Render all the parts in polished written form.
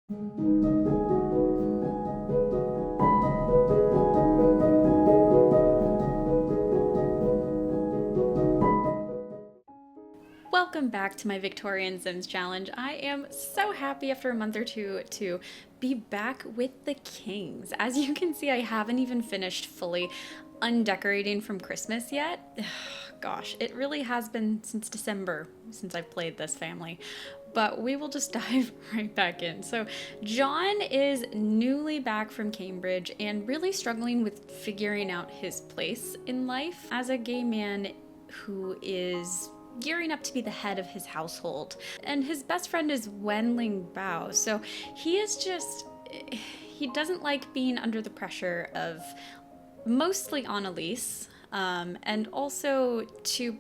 Welcome back to my Victorian Sims challenge. I am so happy after a month or two to be back with the Kings. As you can see, I haven't even finished fully undecorating from Christmas yet. Gosh, it really has been since December since I've played this family. But we will just dive right back in. So, John is newly back from Cambridge and really struggling with figuring out his place in life as a gay man who is gearing up to be the head of his household. And his best friend is Wenling Bao. So he doesn't like being under the pressure of mostly Annalise, and also to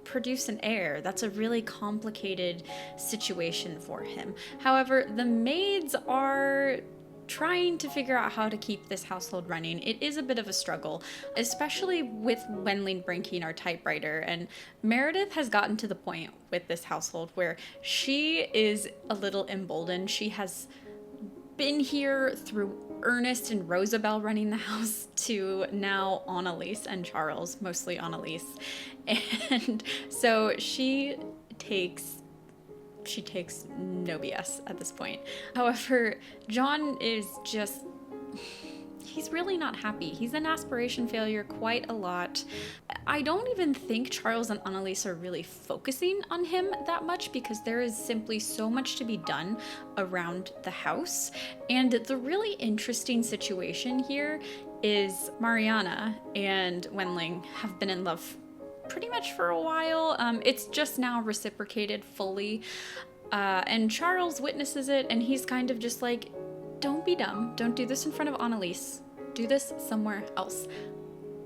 produce an heir. That's a really complicated situation for him. However, the maids are trying to figure out how to keep this household running. It is a bit of a struggle, especially with Wenling breaking our typewriter. And Meredith has gotten to the point with this household where she is a little emboldened. She has been here through Ernest and Rosabelle running the house to now Annalise and Charles, mostly Annalise. And so she takes no BS at this point. However, John is he's really not happy. He's an aspiration failure quite a lot. I don't even think Charles and Annalise are really focusing on him that much because there is simply so much to be done around the house. And the really interesting situation here is Mariana and Wenling have been in love pretty much for a while. It's just now reciprocated fully. And Charles witnesses it, and he's kind of just like, don't be dumb. Don't do this in front of Annalise. Do this somewhere else.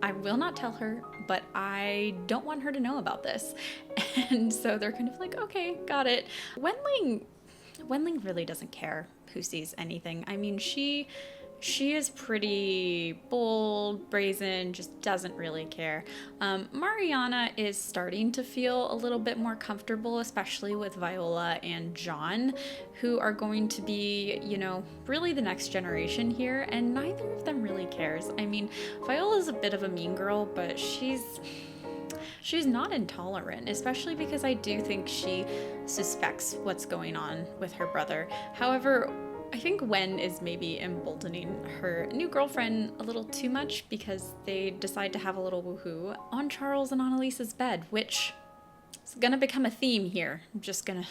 I will not tell her, but I don't want her to know about this. And so they're kind of like, okay, got it. Wenling really doesn't care who sees anything. I mean, she is pretty bold, brazen, just doesn't really care. Mariana is starting to feel a little bit more comfortable, especially with Viola and John, who are going to be, really the next generation here, and neither of them really cares. I mean, Viola's a bit of a mean girl, but she's not intolerant, especially because I do think she suspects what's going on with her brother. However, I think Wen is maybe emboldening her new girlfriend a little too much because they decide to have a little woohoo on Charles and Annalise's bed, which is gonna become a theme here. I'm just gonna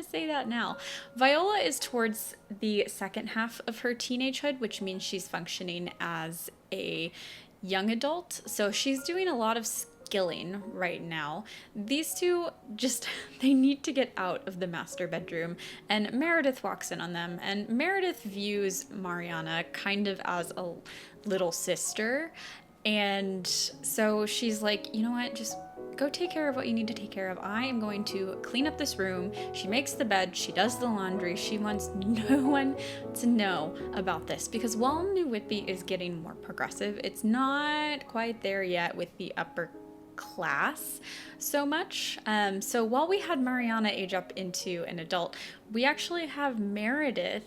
say that now. Viola is towards the second half of her teenagehood, which means she's functioning as a young adult. So she's doing a lot of skilling right now. These two they need to get out of the master bedroom, and Meredith walks in on them, and Meredith views Mariana kind of as a little sister, and so she's like, you know what, just go take care of what you need to take care of. I am going to clean up this room. She makes the bed, she does the laundry. She wants no one to know about this because while New Whitby is getting more progressive, it's not quite there yet with the upper class so much. So while we had Mariana age up into an adult, we actually have Meredith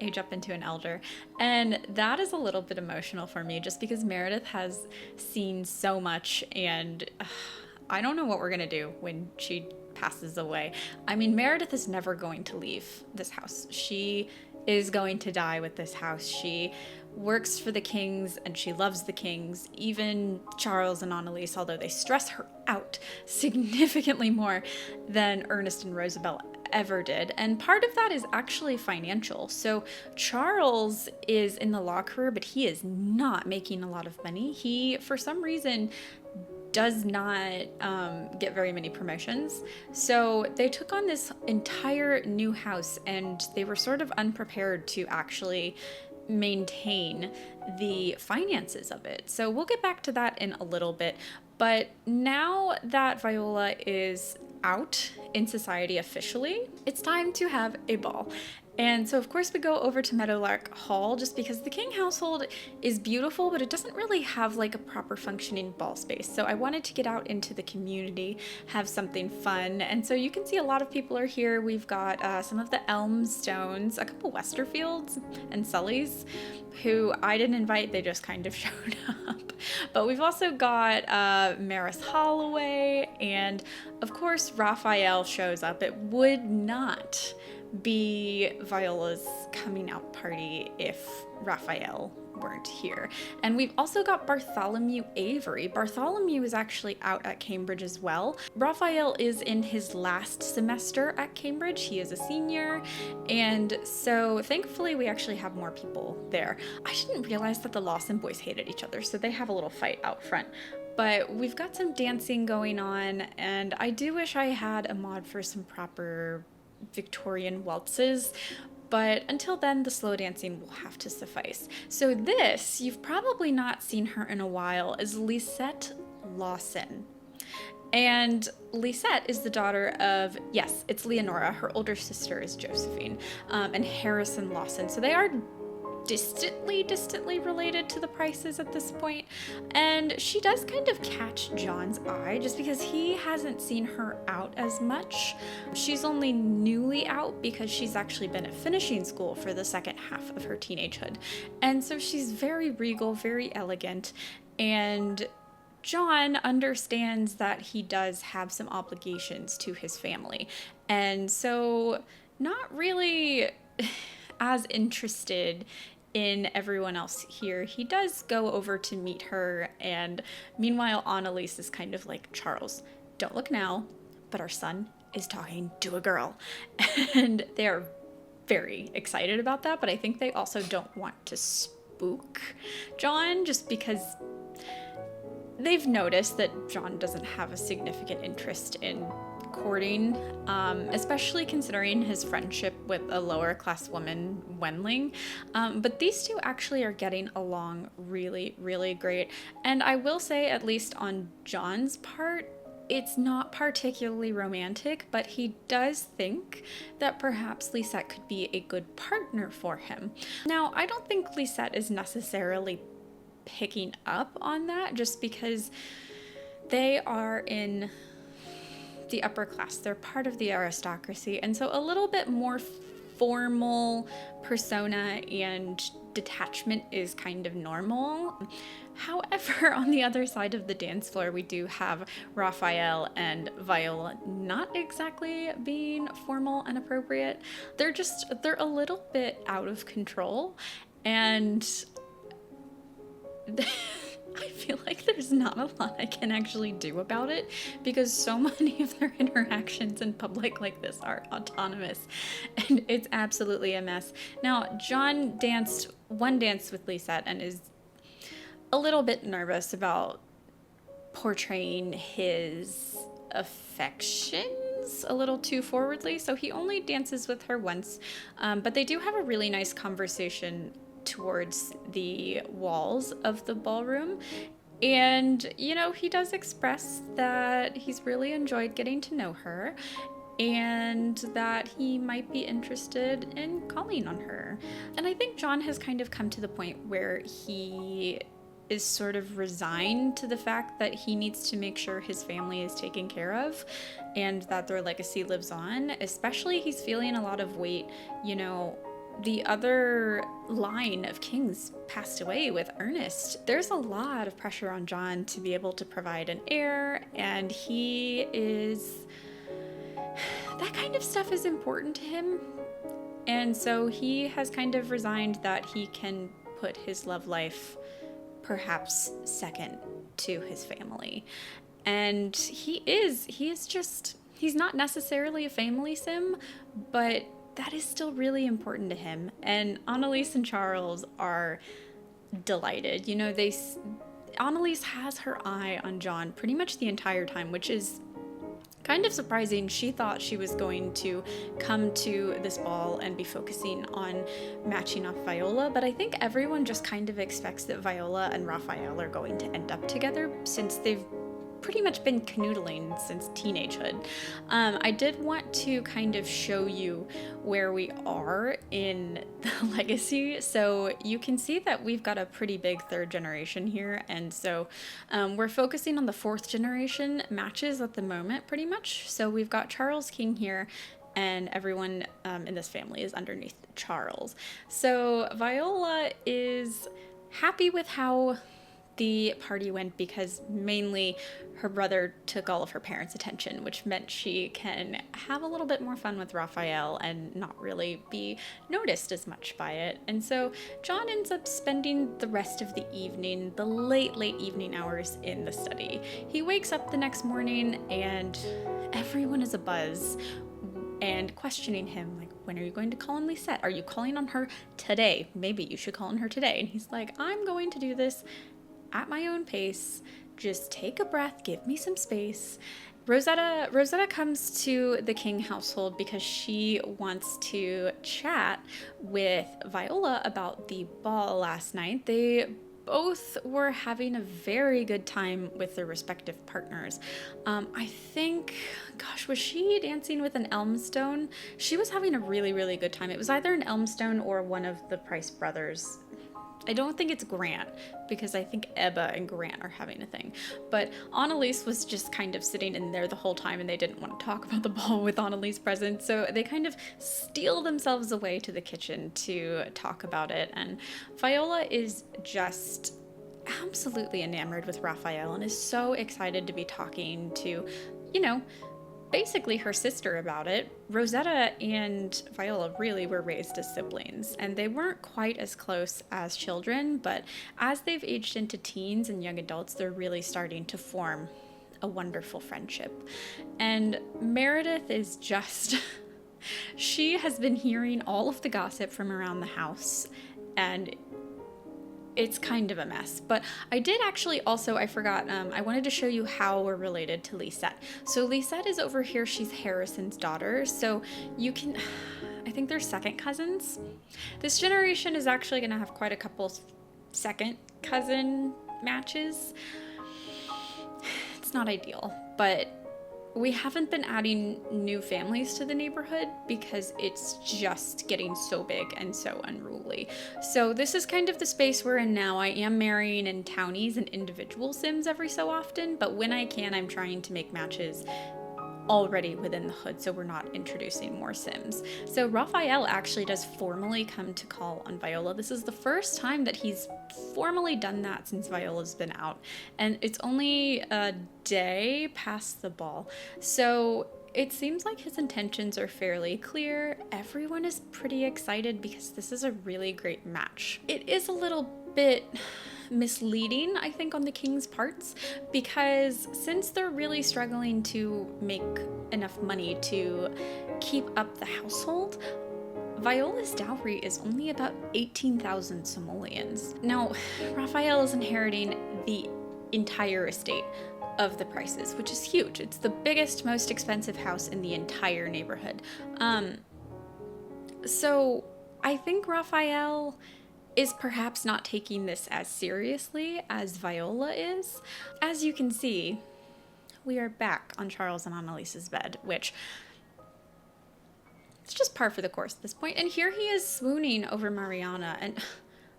age up into an elder, and that is a little bit emotional for me just because Meredith has seen so much, and I don't know what we're gonna do when she passes away. I mean, Meredith is never going to leave this house. She is going to die with this house. She works for the Kings and she loves the Kings, even Charles and Annalise, although they stress her out significantly more than Ernest and Rosabelle ever did. And part of that is actually financial. So Charles is in the law career, but he is not making a lot of money. He, for some reason, does not get very many promotions. So they took on this entire new house and they were sort of unprepared to actually maintain the finances of it. So we'll get back to that in a little bit. But now that Viola is out in society officially, it's time to have a ball. And so, of course, we go over to Meadowlark Hall just because the King household is beautiful, but it doesn't really have like a proper functioning ball space. So I wanted to get out into the community, have something fun. And so you can see a lot of people are here. We've got some of the Elm Stones, a couple Westerfields and Sullys, who I didn't invite, they just kind of showed up. But we've also got Maris Holloway, and of course Raphael shows up. It would not be Viola's coming out party if Raphael weren't here. And we've also got Bartholomew Avery. Bartholomew is actually out at Cambridge as well. Raphael is in his last semester at Cambridge. He is a senior, and so thankfully we actually have more people there. I didn't realize that the Lawson boys hated each other, so they have a little fight out front. But we've got some dancing going on, and I do wish I had a mod for some proper Victorian waltzes, but until then the slow dancing will have to suffice. So this, you've probably not seen her in a while, is Lisette Lawson. And Lisette is the daughter of, yes, it's Leonora, her older sister is Josephine, and Harrison Lawson. So they are distantly related to the Prices at this point, and she does kind of catch John's eye just because he hasn't seen her out as much. She's only newly out because she's actually been at finishing school for the second half of her teenagehood, and so she's very regal, very elegant, and John understands that he does have some obligations to his family, and so not really as interested in everyone else here. He does go over to meet her, and meanwhile Annalise is kind of like, Charles, don't look now, but our son is talking to a girl. And they are very excited about that, but I think they also don't want to spook John just because they've noticed that John doesn't have a significant interest in courting, especially considering his friendship with a lower class woman, Wenling. But these two actually are getting along really, really great. And I will say, at least on John's part, it's not particularly romantic, but he does think that perhaps Lisette could be a good partner for him. Now, I don't think Lisette is necessarily picking up on that just because they are in the upper class. They're part of the aristocracy, and so a little bit more formal persona and detachment is kind of normal. However, on the other side of the dance floor, we do have Raphael and Viola not exactly being formal and appropriate. They're a little bit out of control, and I feel like there's not a lot I can actually do about it because so many of their interactions in public like this are autonomous, and it's absolutely a mess. Now, John danced one dance with Lisette and is a little bit nervous about portraying his affections a little too forwardly, so he only dances with her once, but they do have a really nice conversation towards the walls of the ballroom. And, you know, he does express that he's really enjoyed getting to know her and that he might be interested in calling on her. And I think John has kind of come to the point where he is sort of resigned to the fact that he needs to make sure his family is taken care of and that their legacy lives on. Especially, he's feeling a lot of weight, you know, the other line of kings passed away with Ernest. There's a lot of pressure on John to be able to provide an heir, and that kind of stuff is important to him. And so he has kind of resigned that he can put his love life perhaps second to his family. And he's not necessarily a family sim, but that is still really important to him. And Annalise and Charles are delighted. You know, Annalise has her eye on John pretty much the entire time, which is kind of surprising. She thought she was going to come to this ball and be focusing on matching off Viola, but I think everyone just kind of expects that Viola and Raphael are going to end up together since they've pretty much been canoodling since teenagehood. I did want to kind of show you where we are in the legacy. So you can see that we've got a pretty big third generation here. And so we're focusing on the fourth generation matches at the moment, pretty much. So we've got Charles King here, and everyone in this family is underneath Charles. So Viola is happy with how the party went because mainly her brother took all of her parents' attention, which meant she can have a little bit more fun with Raphael and not really be noticed as much by it. And so John ends up spending the rest of the evening, the late evening hours, in the study. He wakes up the next morning and everyone is abuzz and questioning him, like, when are you going to call on Lisette? Are you calling on her today? Maybe you should call on her today. And he's like, I'm going to do this at my own pace. Just take a breath, give me some space. Rosetta comes to the King household because she wants to chat with Viola about the ball last night. They both were having a very good time with their respective partners. I think, gosh, was she dancing with an Elmstone? She was having a really good time. It was either an Elmstone or one of the Price brothers. I don't think it's Grant, because I think Ebba and Grant are having a thing. But Annalise was just kind of sitting in there the whole time, and they didn't want to talk about the ball with Annalise present, so they kind of steal themselves away to the kitchen to talk about it. And Viola is just absolutely enamored with Raphael and is so excited to be talking to, basically her sister about it. Rosetta and Viola really were raised as siblings, and they weren't quite as close as children, but as they've aged into teens and young adults, they're really starting to form a wonderful friendship. And Meredith is just, she has been hearing all of the gossip from around the house, and it's kind of a mess. But I did actually also, I forgot, I wanted to show you how we're related to Lisette. So Lisette is over here, she's Harrison's daughter. So you can, I think they're second cousins. This generation is actually gonna have quite a couple second cousin matches. It's not ideal, but we haven't been adding new families to the neighborhood because it's just getting so big and so unruly. So this is kind of the space we're in now. I am marrying in townies and individual sims every so often, but when I can, I'm trying to make matches already within the hood, so we're not introducing more sims. So Raphael actually does formally come to call on Viola. This is the first time that he's formally done that since Viola's been out, and it's only a day past the ball. So it seems like his intentions are fairly clear. Everyone is pretty excited because this is a really great match. It is a little bit misleading, I think, on the King's parts, because since they're really struggling to make enough money to keep up the household, Viola's dowry is only about 18,000 simoleons. Now, Raphael is inheriting the entire estate of the Prices, which is huge. It's the biggest, most expensive house in the entire neighborhood. So I think Raphael is perhaps not taking this as seriously as Viola is. As you can see, we are back on Charles and Annalise's bed, which it's just par for the course at this point. And here he is swooning over Mariana, and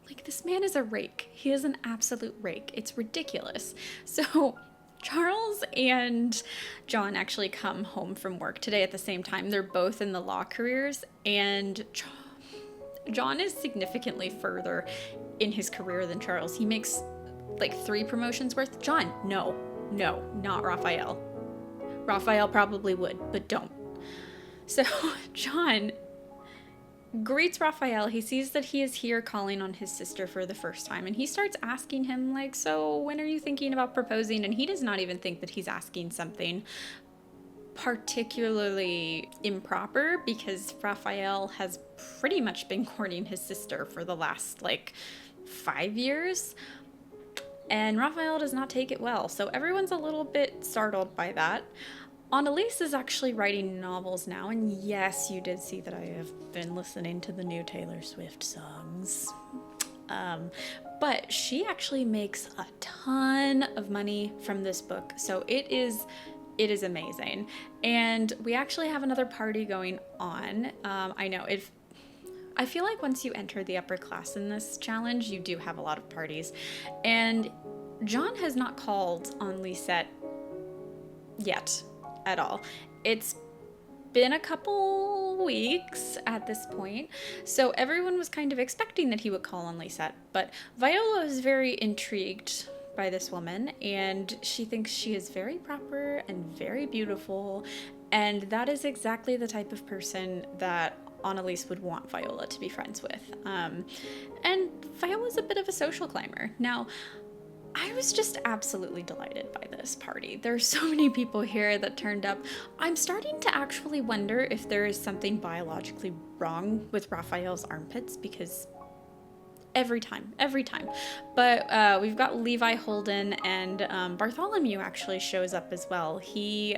like, this man is a rake. He is an absolute rake. It's ridiculous. So Charles and John actually come home from work today at the same time. They're both in the law careers, and John is significantly further in his career than Charles. He makes like 3 promotions worth. John, no, not Raphael. Raphael probably would, but don't. So John greets Raphael. He sees that he is here calling on his sister for the first time, and he starts asking him, like, so when are you thinking about proposing? And he does not even think that he's asking something particularly improper, because Raphael has pretty much been courting his sister for the last, 5 years. And Raphael does not take it well, so everyone's a little bit startled by that. Annalise is actually writing novels now, and yes, you did see that I have been listening to the new Taylor Swift songs. But she actually makes a ton of money from this book. So it is amazing. And we actually have another party going on. I know I feel like once you enter the upper class in this challenge, you do have a lot of parties. And John has not called on Lisette yet at all. It's been a couple weeks at this point, so everyone was kind of expecting that he would call on Lisette, but Viola is very intrigued by this woman, and she thinks she is very proper and very beautiful, and that is exactly the type of person that Annalise would want Viola to be friends with. And Viola's a bit of a social climber. Now, I was just absolutely delighted by this party. There are so many people here that turned up. I'm starting to actually wonder if there is something biologically wrong with Raphael's armpits, because every time. But we've got Levi Holden, and Bartholomew actually shows up as well. He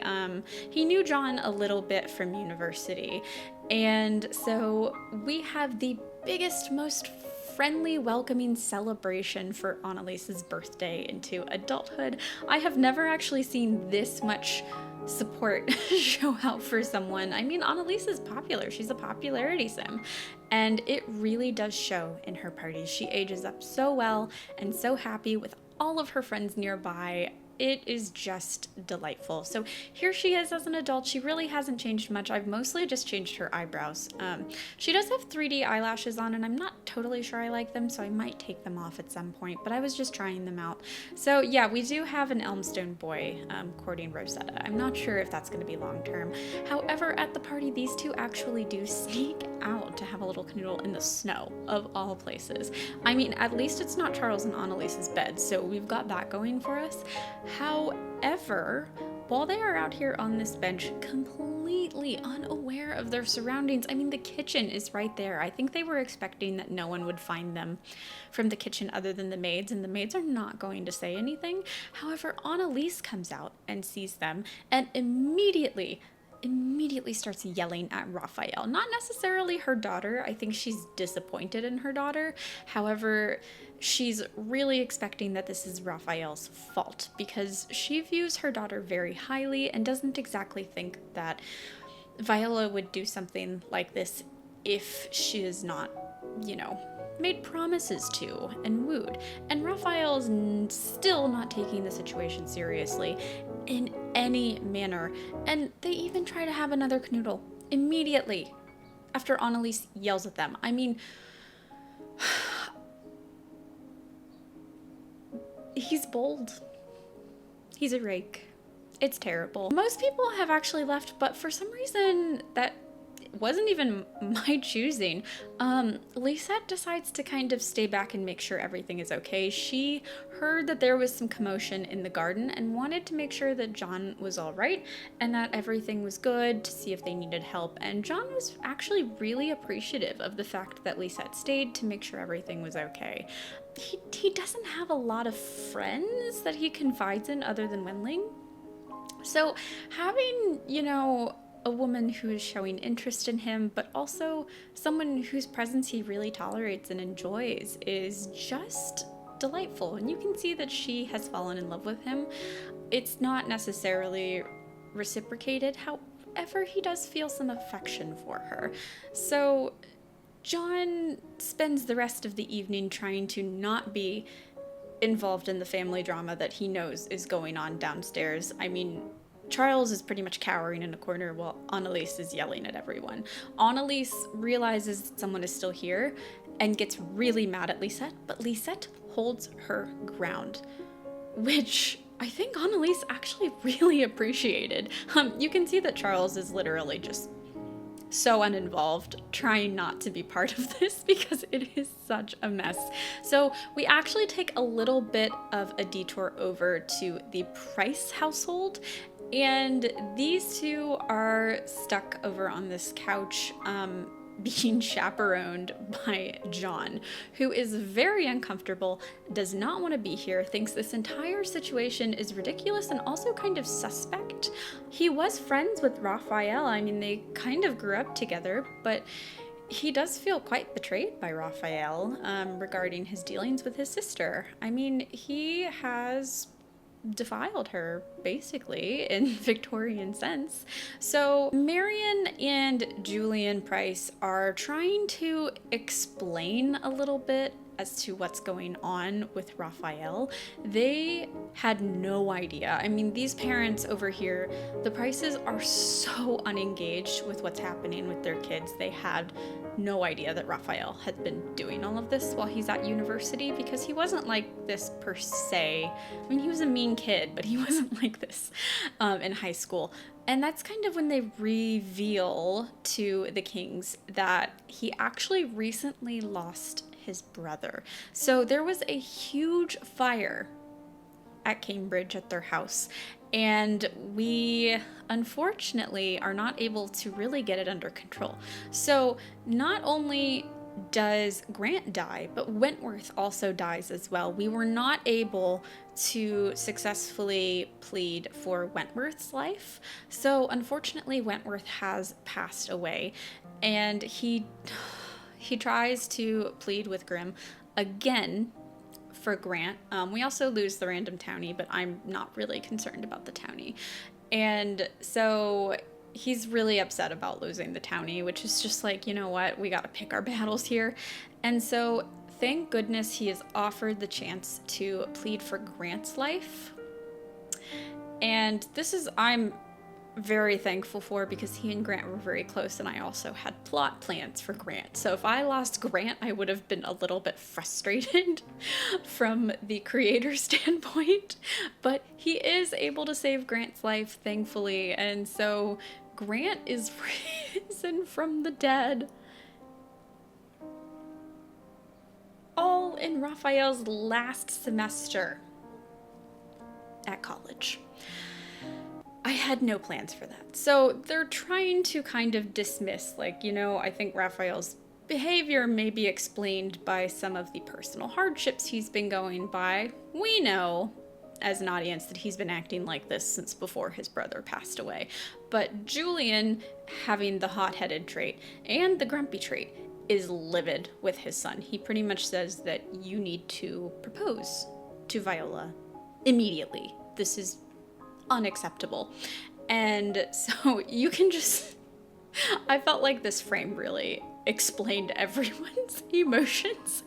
knew John a little bit from university, and so we have the biggest, most friendly, welcoming celebration for Annalise's birthday into adulthood. I have never actually seen this much support show out for someone. I mean, Annalise is popular. She's a popularity sim. And it really does show in her parties. She ages up so well and so happy with all of her friends nearby. It is just delightful. So here she is as an adult. She really hasn't changed much. I've mostly just changed her eyebrows. She does have 3D eyelashes on, and I'm not totally sure I like them, so I might take them off at some point, but I was just trying them out. So yeah, we do have an Elmstone boy courting Rosetta. I'm not sure if that's going to be long term. However, at the party, these two actually do sneak out to have a little canoodle in the snow, of all places. I mean, at least it's not Charles and Annalise's bed, so we've got that going for us. However, while they are out here on this bench, completely unaware of their surroundings, I mean, the kitchen is right there. I think they were expecting that no one would find them from the kitchen other than the maids, and the maids are not going to say anything. However, Annalise comes out and sees them, and immediately starts yelling at Raphael. Not necessarily her daughter. I think she's disappointed in her daughter. However, she's really expecting that this is Raphael's fault, because she views her daughter very highly and doesn't exactly think that Viola would do something like this if she is not, made promises to and wooed. And Raphael's still not taking the situation seriously in any manner. And they even try to have another canoodle immediately after Annalise yells at them. I mean, he's bold. He's a rake. It's terrible. Most people have actually left, but for some reason that wasn't even my choosing. Lisette decides to kind of stay back and make sure everything is okay. She heard that there was some commotion in the garden and wanted to make sure that John was all right and that everything was good, to see if they needed help. And John was actually really appreciative of the fact that Lisette stayed to make sure everything was okay. He doesn't have a lot of friends that he confides in other than Wendling. So having, a woman who is showing interest in him, but also someone whose presence he really tolerates and enjoys, is just delightful. And you can see that she has fallen in love with him. It's not necessarily reciprocated. However, he does feel some affection for her. So John spends the rest of the evening trying to not be involved in the family drama that he knows is going on downstairs. I mean, Charles is pretty much cowering in a corner while Annalise is yelling at everyone. Annalise realizes someone is still here and gets really mad at Lisette, but Lisette holds her ground, which I think Annalise actually really appreciated. You can see that Charles is literally just so uninvolved, trying not to be part of this because it is such a mess. So we actually take a little bit of a detour over to the Price household, and these two are stuck over on this couch, being chaperoned by John, who is very uncomfortable, does not want to be here, thinks this entire situation is ridiculous and also kind of suspect. He was friends with Raphael. I mean, they kind of grew up together, but he does feel quite betrayed by Raphael regarding his dealings with his sister. I mean, he has defiled her, basically, in Victorian sense. So Marion and Julian Price are trying to explain a little bit as to what's going on with Raphael. They had no idea. I mean, these parents over here, the Prices are so unengaged with what's happening with their kids. They had no idea that Raphael had been doing all of this while he's at university, because he wasn't like this per se. I mean, he was a mean kid, but he wasn't like this in high school. And that's kind of when they reveal to the Kings that he actually recently lost his brother. So there was a huge fire at Cambridge at their house, and we unfortunately are not able to really get it under control. So not only does Grant die, but Wentworth also dies as well. We were not able to successfully plead for Wentworth's life. So unfortunately, Wentworth has passed away, and he tries to plead with Grimm again for Grant. We also lose the random townie, but I'm not really concerned about the townie. And so he's really upset about losing the townie, which is just like, you know what, we gotta pick our battles here. And so thank goodness he is offered the chance to plead for Grant's life. And this is, I'm very thankful for, because he and Grant were very close, and I also had plot plans for Grant. So if I lost Grant, I would have been a little bit frustrated from the creator standpoint, but he is able to save Grant's life, thankfully, and so Grant is risen from the dead. All in Raphael's last semester at college. I had no plans for that. So they're trying to kind of dismiss, like, you know, I think Raphael's behavior may be explained by some of the personal hardships he's been going by. We know, as an audience, that he's been acting like this since before his brother passed away. But Julian, having the hot-headed trait and the grumpy trait, is livid with his son. He pretty much says that you need to propose to Viola immediately. This is unacceptable. And so you can just, I felt like this frame really explained everyone's emotions.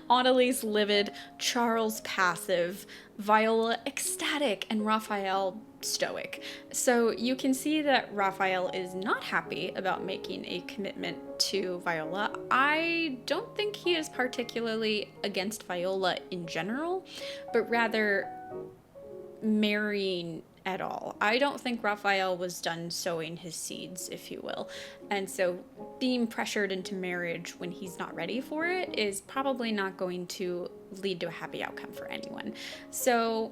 Annalise livid, Charles passive, Viola ecstatic, and Raphael stoic. So you can see that Raphael is not happy about making a commitment to Viola. I don't think he is particularly against Viola in general, but rather marrying at all. I don't think Raphael was done sowing his seeds, if you will. And so being pressured into marriage when he's not ready for it is probably not going to lead to a happy outcome for anyone. So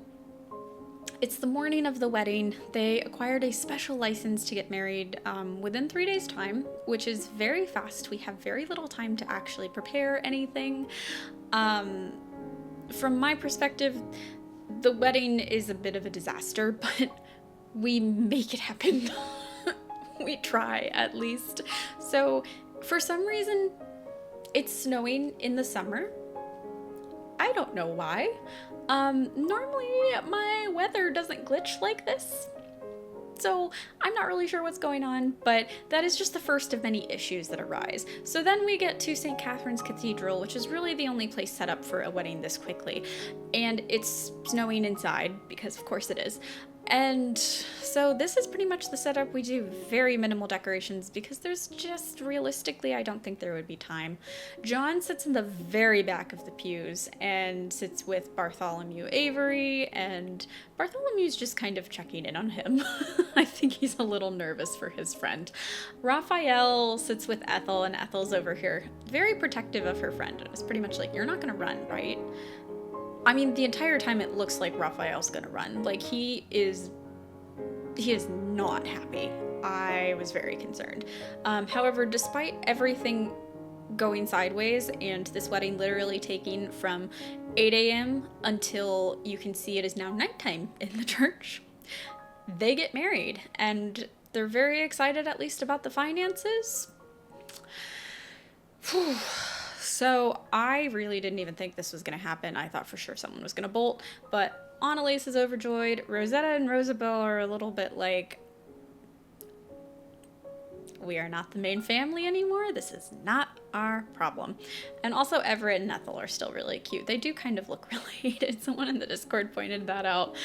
it's the morning of the wedding. They acquired a special license to get married within 3 days' time, which is very fast. We have very little time to actually prepare anything. From my perspective, the wedding is a bit of a disaster, but we make it happen. We try, at least. So, for some reason, it's snowing in the summer. I don't know why. Normally, my weather doesn't glitch like this. So I'm not really sure what's going on, but that is just the first of many issues that arise. So then we get to St. Catherine's Cathedral, which is really the only place set up for a wedding this quickly. And it's snowing inside, because of course it is. And so this is pretty much the setup. We do very minimal decorations because there's just, realistically, I don't think there would be time. John sits in the very back of the pews and sits with Bartholomew Avery, and Bartholomew's just kind of checking in on him. I think he's a little nervous for his friend. Raphael sits with Ethel, and Ethel's over here, very protective of her friend. It's pretty much like, you're not gonna run, right? I mean, the entire time it looks like Raphael's gonna run. Like, he is not happy. I was very concerned. However, despite everything going sideways and this wedding literally taking from 8 a.m. until you can see it is now nighttime in the church, they get married, and they're very excited, at least about the finances. Whew. So I really didn't even think this was going to happen. I thought for sure someone was going to bolt, but Annalise is overjoyed. Rosetta and Rosabelle are a little bit like, we are not the main family anymore. This is not our problem. And also Everett and Ethel are still really cute. They do kind of look related. Someone in the Discord pointed that out.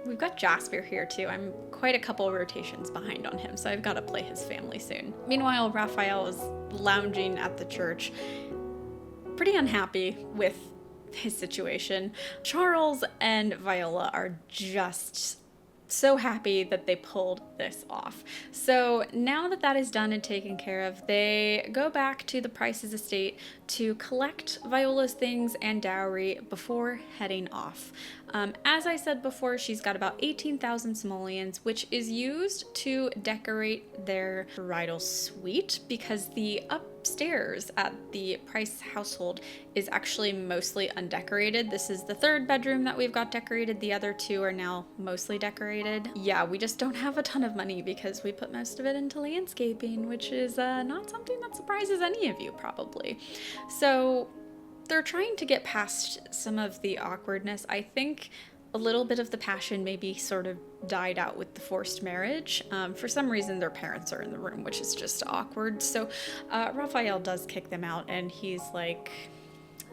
We've got Jasper here too. I'm quite a couple rotations behind on him, so I've got to play his family soon. Meanwhile, Raphael is lounging at the church, pretty unhappy with his situation. Charles and Viola are just so happy that they pulled this off. So now that that is done and taken care of, they go back to the Price's estate to collect Viola's things and dowry before heading off. As I said before, she's got about 18,000 simoleons, which is used to decorate their bridal suite, because the upstairs at the Price household is actually mostly undecorated. This is the third bedroom that we've got decorated. The other two are now mostly decorated. Yeah, we just don't have a ton of money because we put most of it into landscaping, which is not something that surprises any of you probably. So they're trying to get past some of the awkwardness. I think a little bit of the passion maybe sort of died out with the forced marriage. For some reason, their parents are in the room, which is just awkward. So Raphael does kick them out, and he's like,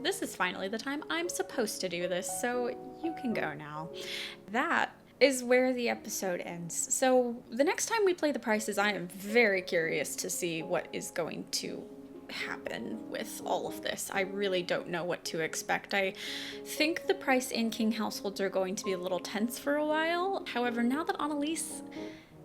this is finally the time I'm supposed to do this, so you can go now. That is where the episode ends. So the next time we play the Prices, I am very curious to see what is going to happen with all of this. I really don't know what to expect. I think the Price and King households are going to be a little tense for a while. However, now that Annalise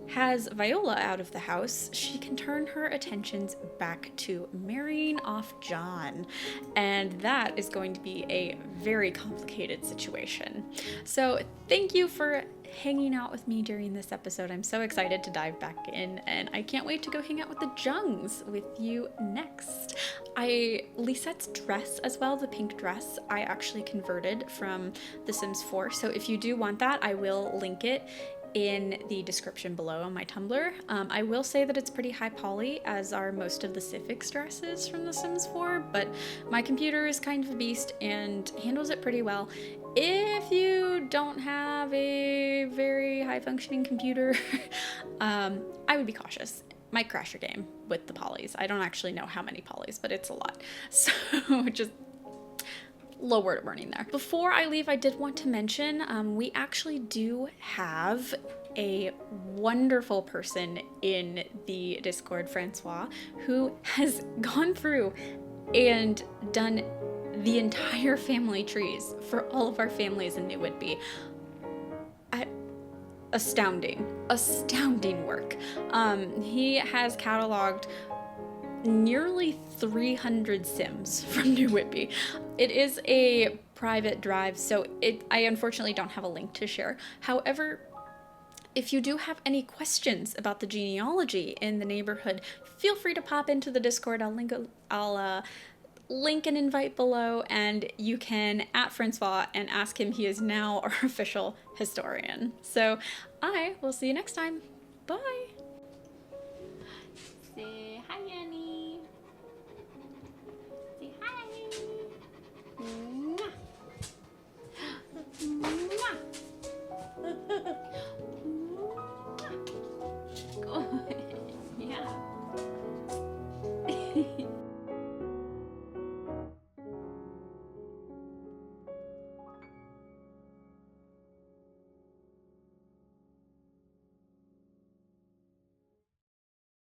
has Viola out of the house, she can turn her attentions back to marrying off John, and that is going to be a very complicated situation. So thank you for hanging out with me during this episode. I'm so excited to dive back in, and I can't wait to go hang out with the Jungs with you next. Lisette's dress as well, the pink dress, I actually converted from The Sims 4, so if you do want that, I will link it in the description below on my Tumblr. I will say that it's pretty high poly, as are most of the Civics dresses from The Sims 4, but my computer is kind of a beast and handles it pretty well. If you don't have a very high functioning computer, I would be cautious. Might crash your game with the polys. I don't actually know how many polys, but it's a lot. So just low word of warning there. Before I leave, I did want to mention we actually do have a wonderful person in the Discord, Francois, who has gone through and done the entire family trees for all of our families in New Whitby. Astounding work. He has cataloged nearly 300 Sims from New Whitby. It is a private drive, so I unfortunately don't have a link to share. However, if you do have any questions about the genealogy in the neighborhood, feel free to pop into the Discord. I'll link an invite below, and you can @ Francois and ask him. He is now our official historian. So I will see you next time. Bye!